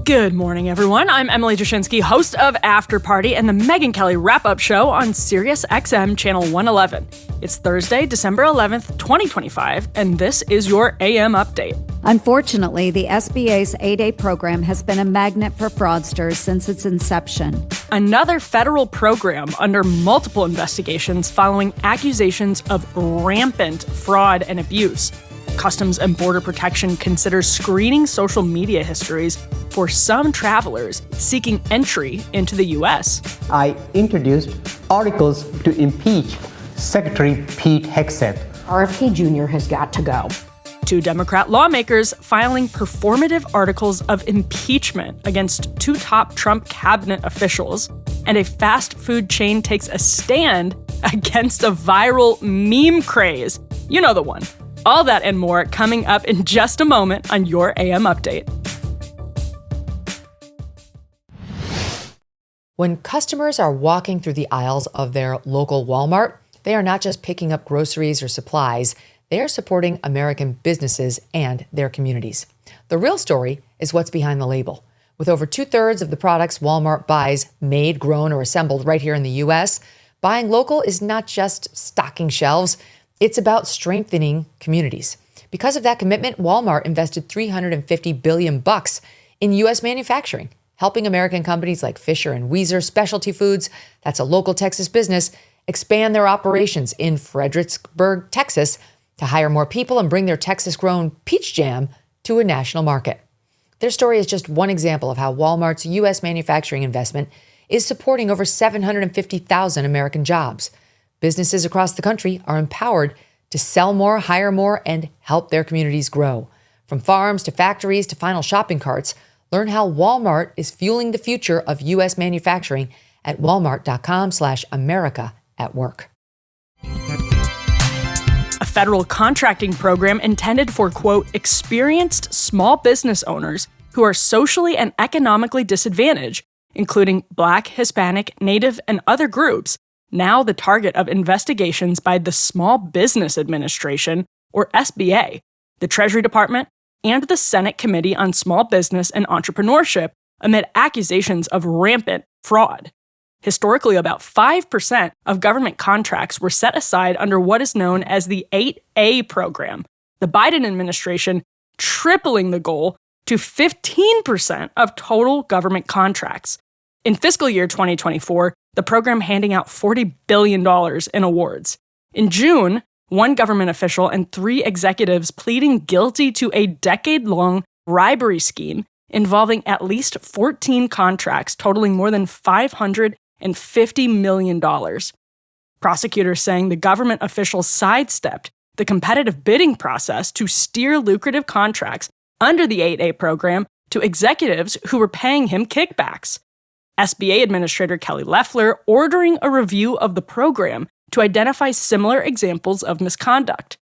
Good morning, everyone. I'm Emily Jashinsky, host of After Party and the Megyn Kelly Wrap-Up Show on SiriusXM Channel 111. It's Thursday, December 11th, 2025, and this is your AM Update. Unfortunately, the SBA's 8A program has been a magnet for fraudsters since its inception. Another federal program under multiple investigations following accusations of rampant fraud and abuse. Customs and Border Protection considers screening social media histories for some travelers seeking entry into the U.S. I introduced articles to impeach Secretary Pete Hegseth. RFK Jr. has got to go. Two Democrat lawmakers filing performative articles of impeachment against two top Trump cabinet officials, and a fast food chain takes a stand against a viral meme craze. You know the one. All that and more coming up in just a moment on your AM Update. When customers are walking through the aisles of their local Walmart, they are not just picking up groceries or supplies, they are supporting American businesses and their communities. The real story is what's behind the label. With over 2/3 of the products Walmart buys made, grown, or assembled right here in the U.S., buying local is not just stocking shelves, it's about strengthening communities. Because of that commitment, Walmart invested $350 billion in U.S. manufacturing, helping American companies like Fisher and Weezer Specialty Foods, that's a local Texas business, expand their operations in Fredericksburg, Texas, to hire more people and bring their Texas-grown peach jam to a national market. Their story is just one example of how Walmart's U.S. manufacturing investment is supporting over 750,000 American jobs. Businesses across the country are empowered to sell more, hire more, and help their communities grow. From farms to factories to final shopping carts, learn how Walmart is fueling the future of U.S. manufacturing at walmart.com/America at work. A federal contracting program intended for, quote, experienced small business owners who are socially and economically disadvantaged, including Black, Hispanic, Native, and other groups, now the target of investigations by the Small Business Administration, or SBA, the Treasury Department, and the Senate Committee on Small Business and Entrepreneurship amid accusations of rampant fraud. Historically, about 5% of government contracts were set aside under what is known as the 8A program, the Biden administration tripling the goal to 15% of total government contracts. In fiscal year 2024, the program handing out $40 billion in awards. In June, one government official and 3 executives pleading guilty to a decade-long bribery scheme involving at least 14 contracts totaling more than $550 million. Prosecutors saying the government officials sidestepped the competitive bidding process to steer lucrative contracts under the 8A program to executives who were paying him kickbacks. SBA Administrator Kelly Loeffler ordering a review of the program to identify similar examples of misconduct.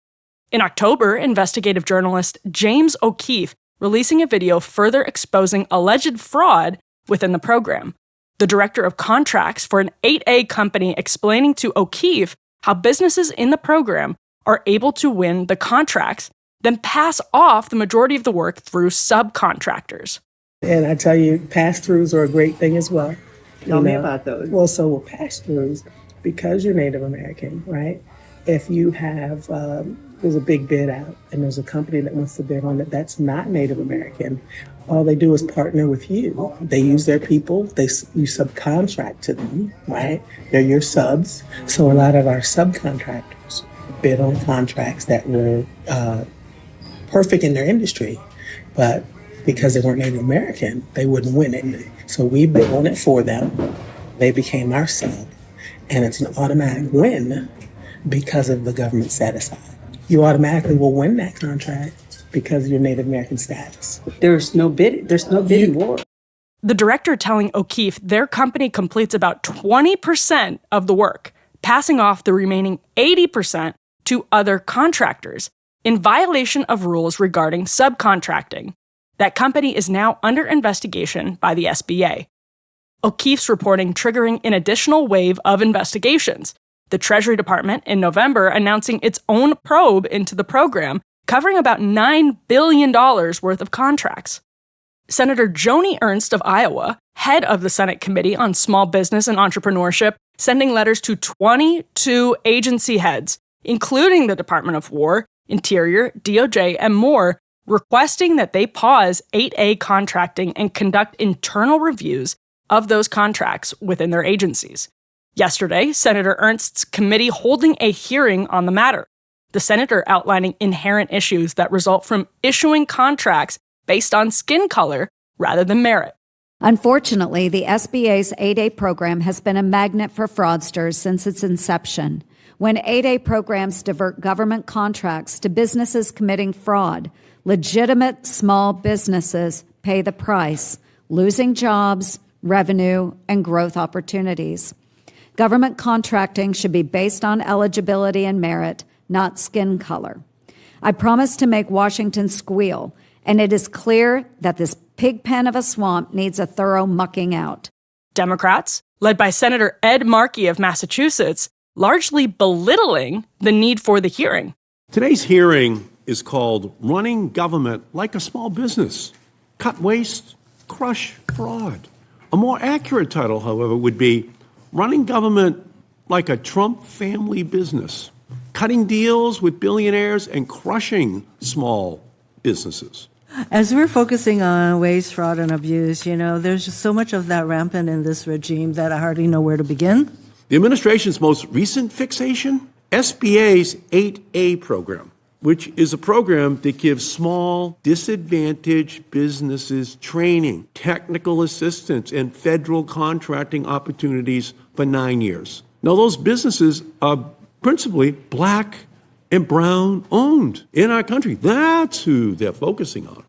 In October, investigative journalist James O'Keefe releasing a video further exposing alleged fraud within the program. The director of contracts for an 8A company explaining to O'Keefe how businesses in the program are able to win the contracts, then pass off the majority of the work through subcontractors. And I tell you, pass-throughs are a great thing as well. Tell me about those. Well, so with pass-throughs, because you're Native American, right? If you have, there's a big bid out and there's a company that wants to bid on it that's not Native American, all they do is partner with you. They use their people, you subcontract to them, right? They're your subs. So a lot of our subcontractors bid on contracts that were perfect in their industry, but because they weren't Native American, they wouldn't win it. So we bid on it for them. They became our sub. And it's an automatic win because of the government set aside. You automatically will win that contract because of your Native American status. There's no bidding war. The director telling O'Keefe their company completes about 20% of the work, passing off the remaining 80% to other contractors, in violation of rules regarding subcontracting. That company is now under investigation by the SBA. O'Keefe's reporting triggering an additional wave of investigations. The Treasury Department in November announcing its own probe into the program, covering about $9 billion worth of contracts. Senator Joni Ernst of Iowa, head of the Senate Committee on Small Business and Entrepreneurship, sending letters to 22 agency heads, including the Department of War, Interior, DOJ, and more, requesting that they pause 8A contracting and conduct internal reviews of those contracts within their agencies. Yesterday, Senator Ernst's committee holding a hearing on the matter. The senator outlining inherent issues that result from issuing contracts based on skin color rather than merit. Unfortunately, the SBA's 8A program has been a magnet for fraudsters since its inception. When 8A programs divert government contracts to businesses committing fraud, legitimate small businesses pay the price, losing jobs, revenue, and growth opportunities. Government contracting should be based on eligibility and merit, not skin color. I promise to make Washington squeal, and it is clear that this pig pen of a swamp needs a thorough mucking out. Democrats, led by Senator Ed Markey of Massachusetts, largely belittling the need for the hearing. Today's hearing is called Running Government Like a Small Business. Cut waste, crush fraud. A more accurate title, however, would be Running Government Like a Trump Family Business. Cutting deals with billionaires and crushing small businesses. As we're focusing on waste, fraud, and abuse, there's just so much of that rampant in this regime that I hardly know where to begin. The administration's most recent fixation? SBA's 8A program, which is a program that gives small, disadvantaged businesses training, technical assistance, and federal contracting opportunities for 9 years. Now, those businesses are principally Black and brown owned in our country. That's who they're focusing on.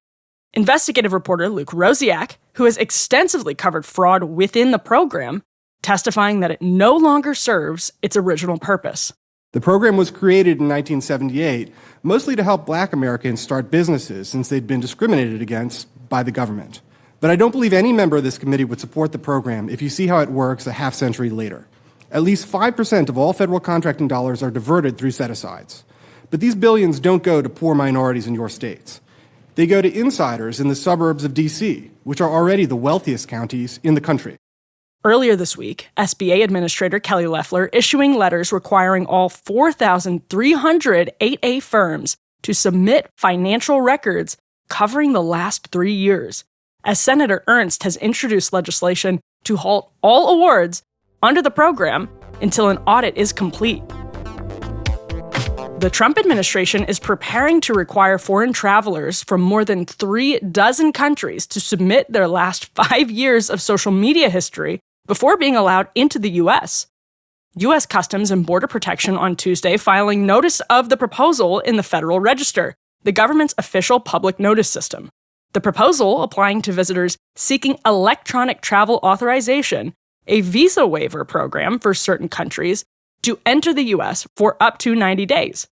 Investigative reporter Luke Rosiak, who has extensively covered fraud within the program, testifying that it no longer serves its original purpose. The program was created in 1978, mostly to help Black Americans start businesses since they'd been discriminated against by the government. But I don't believe any member of this committee would support the program if you see how it works a half-century later. At least 5% of all federal contracting dollars are diverted through set-asides. But these billions don't go to poor minorities in your states. They go to insiders in the suburbs of D.C., which are already the wealthiest counties in the country. Earlier this week, SBA Administrator Kelly Loeffler issuing letters requiring all 4,300 8A firms to submit financial records covering the last 3 years, as Senator Ernst has introduced legislation to halt all awards under the program until an audit is complete. The Trump administration is preparing to require foreign travelers from more than 36 countries to submit their last 5 years of social media history before being allowed into the U.S. U.S. Customs and Border Protection on Tuesday filing notice of the proposal in the Federal Register, the government's official public notice system. The proposal applying to visitors seeking electronic travel authorization, a visa waiver program for certain countries, to enter the U.S. for up to 90 days.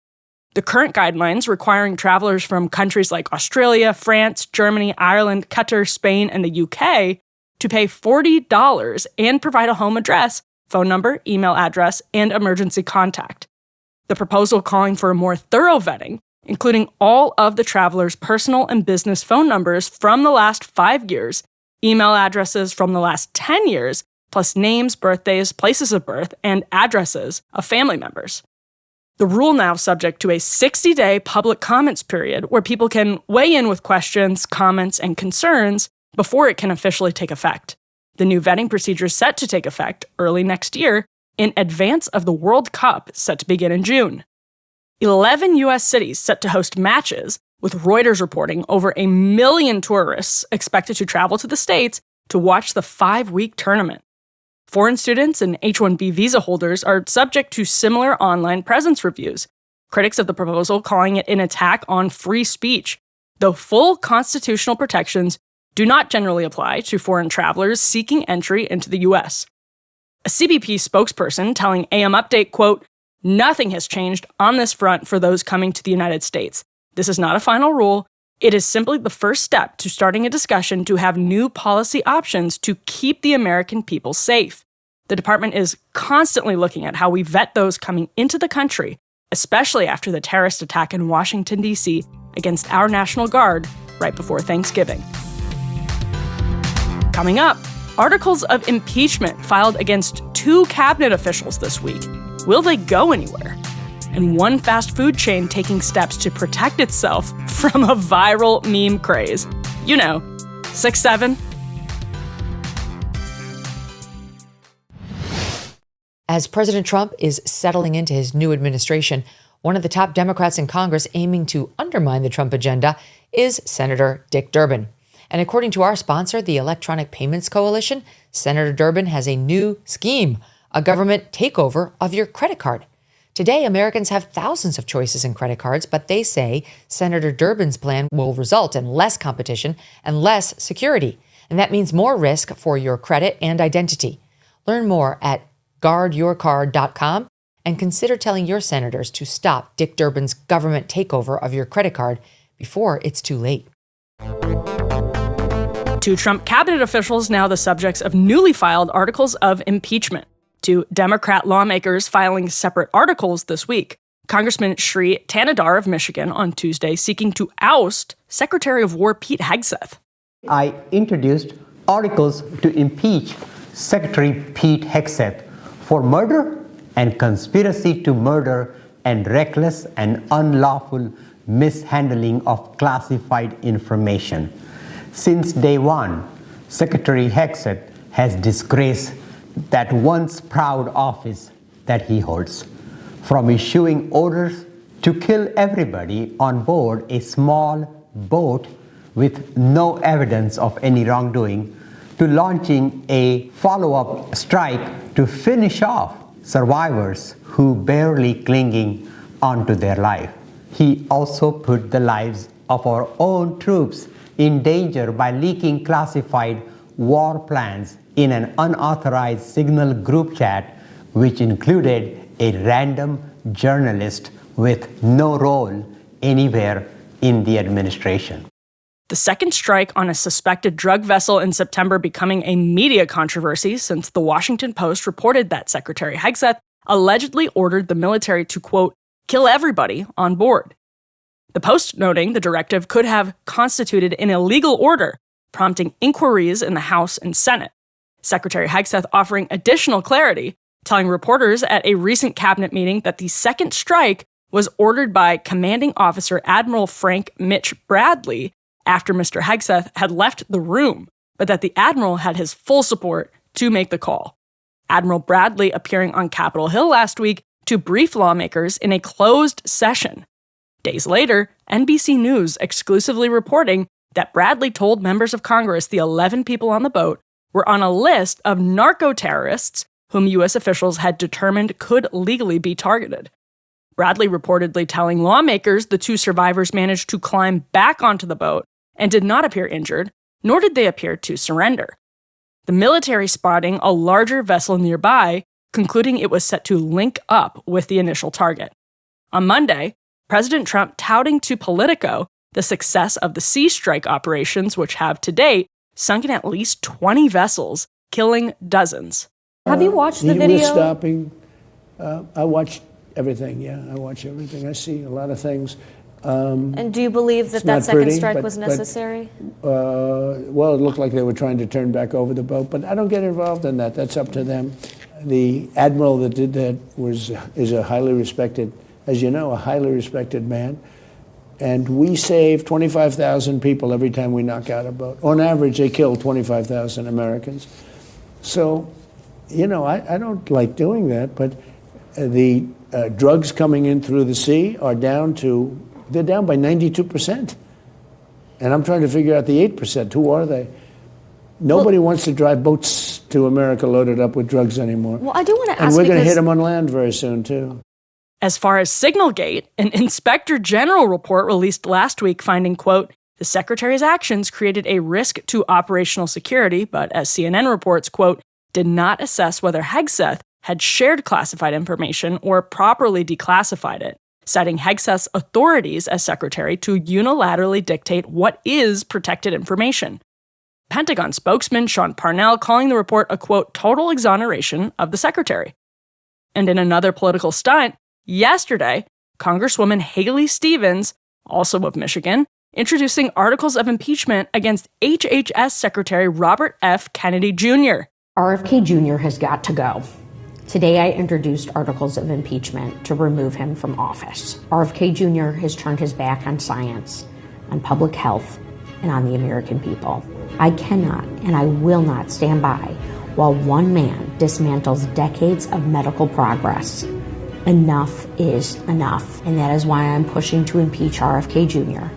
The current guidelines requiring travelers from countries like Australia, France, Germany, Ireland, Qatar, Spain, and the UK to pay $40 and provide a home address, phone number, email address, and emergency contact. The proposal calling for a more thorough vetting, including all of the travelers' personal and business phone numbers from the last 5 years, email addresses from the last 10 years, plus names, birthdays, places of birth, and addresses of family members. The rule now subject to a 60-day public comments period where people can weigh in with questions, comments, and concerns before it can officially take effect. The new vetting procedure is set to take effect early next year in advance of the World Cup set to begin in June. 11 U.S. cities set to host matches, with Reuters reporting over 1 million tourists expected to travel to the States to watch the 5-week tournament. Foreign students and H-1B visa holders are subject to similar online presence reviews, critics of the proposal calling it an attack on free speech, though full constitutional protections do not generally apply to foreign travelers seeking entry into the U.S. A CBP spokesperson telling AM Update, quote, "Nothing has changed on this front for those coming to the United States. This is not a final rule. It is simply the first step to starting a discussion to have new policy options to keep the American people safe. The department is constantly looking at how we vet those coming into the country, especially after the terrorist attack in Washington, D.C. against our National Guard right before Thanksgiving." Coming up, articles of impeachment filed against 2 cabinet officials this week. Will they go anywhere? And one fast food chain taking steps to protect itself from a viral meme craze. 6-7. As President Trump is settling into his new administration, one of the top Democrats in Congress aiming to undermine the Trump agenda is Senator Dick Durbin. And according to our sponsor, the Electronic Payments Coalition, Senator Durbin has a new scheme, a government takeover of your credit card. Today, Americans have thousands of choices in credit cards, but they say Senator Durbin's plan will result in less competition and less security. And that means more risk for your credit and identity. Learn more at guardyourcard.com and consider telling your senators to stop Dick Durbin's government takeover of your credit card before it's too late. 2 Trump cabinet officials now the subjects of newly filed articles of impeachment. 2 Democrat lawmakers filing separate articles this week. Congressman Sri Tanadar of Michigan on Tuesday seeking to oust Secretary of War Pete Hegseth. I introduced articles to impeach Secretary Pete Hegseth for murder and conspiracy to murder and reckless and unlawful mishandling of classified information. Since day one, Secretary Hegseth has disgraced that once proud office that he holds, from issuing orders to kill everybody on board a small boat with no evidence of any wrongdoing, to launching a follow-up strike to finish off survivors who barely clinging onto their life. He also put the lives of our own troops in danger by leaking classified war plans in an unauthorized Signal group chat, which included a random journalist with no role anywhere in the administration. The second strike on a suspected drug vessel in September becoming a media controversy since the Washington Post reported that Secretary Hegseth allegedly ordered the military to, quote, kill everybody on board. The Post noting the directive could have constituted an illegal order, prompting inquiries in the House and Senate. Secretary Hegseth offering additional clarity, telling reporters at a recent cabinet meeting that the second strike was ordered by Commanding Officer Admiral Frank Mitch Bradley after Mr. Hegseth had left the room, but that the Admiral had his full support to make the call. Admiral Bradley appearing on Capitol Hill last week to brief lawmakers in a closed session. Days later, NBC News exclusively reporting that Bradley told members of Congress the 11 people on the boat were on a list of narco-terrorists whom U.S. officials had determined could legally be targeted. Bradley reportedly telling lawmakers the 2 survivors managed to climb back onto the boat and did not appear injured, nor did they appear to surrender. The military spotting a larger vessel nearby, concluding it was set to link up with the initial target. On Monday, President Trump touting to Politico the success of the sea strike operations, which have to date sunken at least 20 vessels, killing dozens. Have you watched the video? We're stopping. I watch everything, I watch everything. I see a lot of things. And do you believe that that second strike was necessary? Well, it looked like they were trying to turn back over the boat, but I don't get involved in that. That's up to them. The admiral that did that is a highly respected, as you know, a highly respected man. And we save 25,000 people every time we knock out a boat. On average, they kill 25,000 Americans. So, I don't like doing that, but the drugs coming in through the sea are down by 92%. And I'm trying to figure out the 8%. Who are they? Nobody wants to drive boats to America loaded up with drugs anymore. Well, I do want to ask, and we're going to hit them on land very soon, too. As far as Signalgate, an Inspector General report released last week finding, quote, the Secretary's actions created a risk to operational security, but as CNN reports, quote, did not assess whether Hegseth had shared classified information or properly declassified it, citing Hegseth's authorities as Secretary to unilaterally dictate what is protected information. Pentagon spokesman Sean Parnell calling the report a, quote, total exoneration of the Secretary. And in another political stunt, yesterday, Congresswoman Haley Stevens, also of Michigan, introducing articles of impeachment against HHS Secretary Robert F. Kennedy Jr. RFK Jr. has got to go. Today, I introduced articles of impeachment to remove him from office. RFK Jr. has turned his back on science, on public health, and on the American people. I cannot and I will not stand by while one man dismantles decades of medical progress. Enough is enough, and that is why I'm pushing to impeach RFK Jr.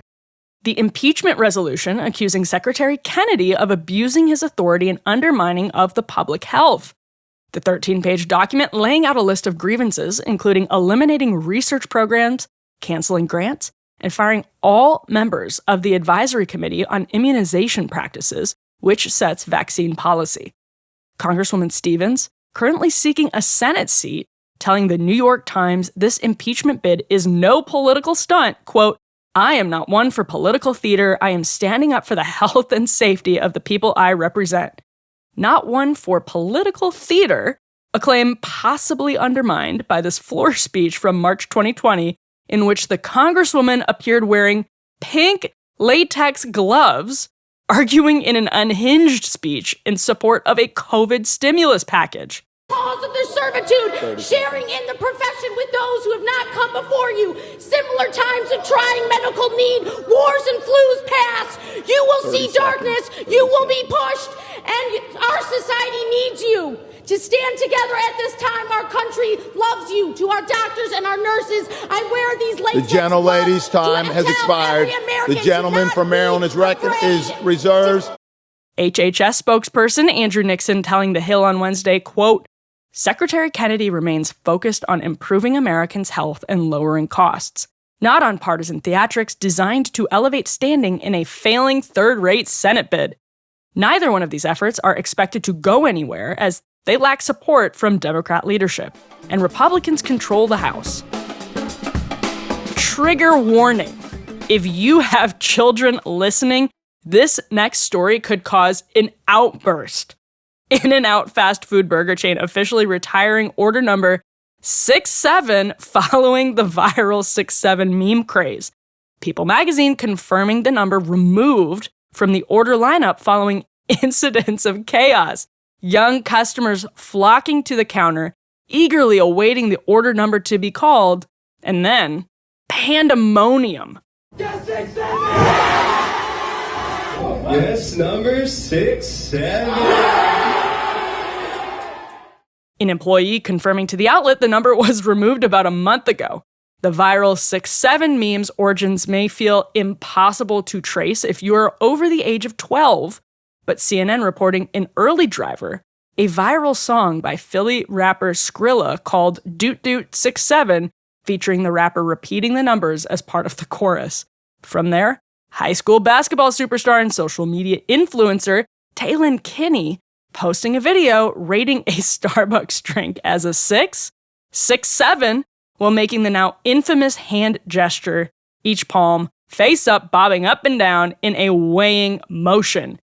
The impeachment resolution accusing Secretary Kennedy of abusing his authority and undermining of the public health. The 13-page document laying out a list of grievances, including eliminating research programs, canceling grants, and firing all members of the Advisory Committee on Immunization Practices, which sets vaccine policy. Congresswoman Stevens, currently seeking a Senate seat, telling the New York Times this impeachment bid is no political stunt, quote, "I am not one for political theater. I am standing up for the health and safety of the people I represent." Not one for political theater, a claim possibly undermined by this floor speech from March 2020, in which the Congresswoman appeared wearing pink latex gloves, arguing in an unhinged speech in support of a COVID stimulus package. Cause of their servitude, sharing in the profession with those who have not come before you. Similar times of trying medical need, wars and flus pass. You will see darkness, you will be pushed, and our society needs you. To stand together at this time, our country loves you. To our doctors and our nurses, I wear these latex The gentlelady's time has expired. The gentleman from Maryland is reserved. HHS spokesperson Andrew Nixon telling The Hill on Wednesday, quote, "Secretary Kennedy remains focused on improving Americans' health and lowering costs, not on partisan theatrics designed to elevate standing in a failing third-rate Senate bid. Neither one of these efforts are expected to go anywhere as they lack support from Democrat leadership, and Republicans control the House." Trigger warning. If you have children listening, this next story could cause an outburst. In-N-Out fast food burger chain officially retiring order number 67 following the viral 67 meme craze. People magazine confirming the number removed from the order lineup following incidents of chaos. Young customers flocking to the counter, eagerly awaiting the order number to be called, and then pandemonium. Yes, number 67. An employee confirming to the outlet the number was removed about a month ago. The viral 67 meme's origins may feel impossible to trace if you are over the age of 12, but CNN reporting an early driver, a viral song by Philly rapper Skrilla called Doot Doot 67, featuring the rapper repeating the numbers as part of the chorus. From there, high school basketball superstar and social media influencer Taylin Kinney posting a video rating a Starbucks drink as a 6.67, while making the now infamous hand gesture, each palm face up, bobbing up and down in a weighing motion.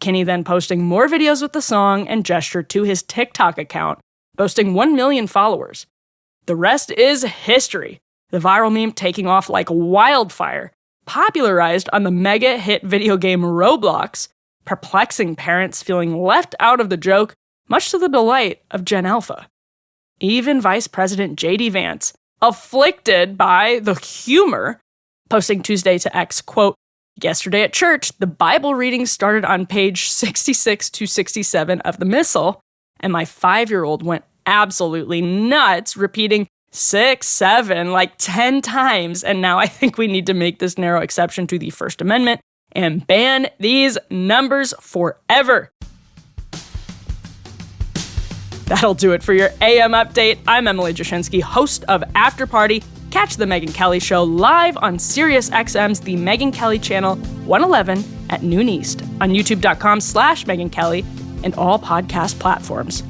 Kinney then posting more videos with the song and gesture to his TikTok account, boasting 1 million followers. The rest is history. The viral meme taking off like wildfire, popularized on the mega hit video game Roblox, perplexing parents feeling left out of the joke, much to the delight of Gen Alpha. Even Vice President J.D. Vance, afflicted by the humor, posting Tuesday to X, quote, "Yesterday at church, the Bible reading started on page 66 to 67 of the Missal, and my 5-year-old went absolutely nuts, repeating 6-7 like 10 times, and now I think we need to make this narrow exception to the First Amendment and ban these numbers forever." That'll do it for your AM update. I'm Emily Jashinsky, host of After Party. Catch The Megyn Kelly Show live on SiriusXM's The Megyn Kelly Channel 111 at noon East on youtube.com/Megyn Kelly and all podcast platforms.